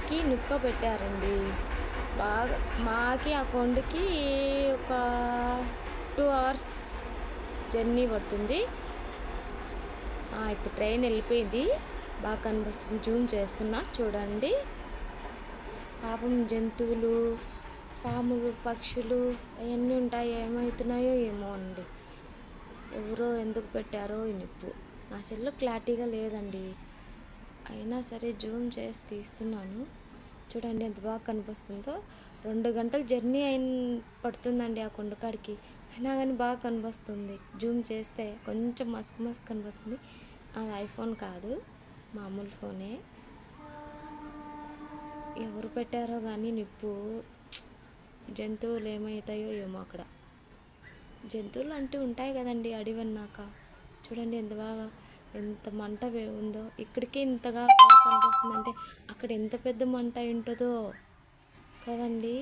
కొండకి నిప్ప పెట్టారండి. బాగా మాకి ఆ కొండకి ఒక 2 అవర్స్ జర్నీ పడుతుంది. ఇప్పుడు ట్రైన్ వెళ్ళిపోయింది. బాగా కనిపిస్తుంది, జూమ్ చేస్తున్నా చూడండి. పాపం జంతువులు, పాములు, పక్షులు అవన్నీ ఉంటాయి. ఏమవుతున్నాయో ఏమో అండి. ఎవరో ఎందుకు పెట్టారో ఈ నిప్పు. నా సెల్లో క్లారిటీగా లేదండి, అయినా సరే జూమ్ చేసి తీస్తున్నాను. చూడండి ఎంత బాగా కనిపిస్తుందో. 2 గంటలు జర్నీ పడుతుందండి ఆ కొండకాడికి, అయినా కానీ బాగా కనిపిస్తుంది. జూమ్ చేస్తే కొంచెం మసక కనిపిస్తుంది. అది ఐఫోన్ కాదు, మామూలు ఫోనే. ఎవరు పెట్టారో కానీ నిప్పు. జంతువులు ఏమవుతాయో ఏమో అక్కడ. జంతువులు అంటూ ఉంటాయి కదండి అడవన్నాక. చూడండి ఎంత మంట ఉందో. ఇక్కడికి ఇంతగా బాగా కనిపిస్తుందంటే అక్కడ ఎంత పెద్ద మంట ఉంటుందో కదండి.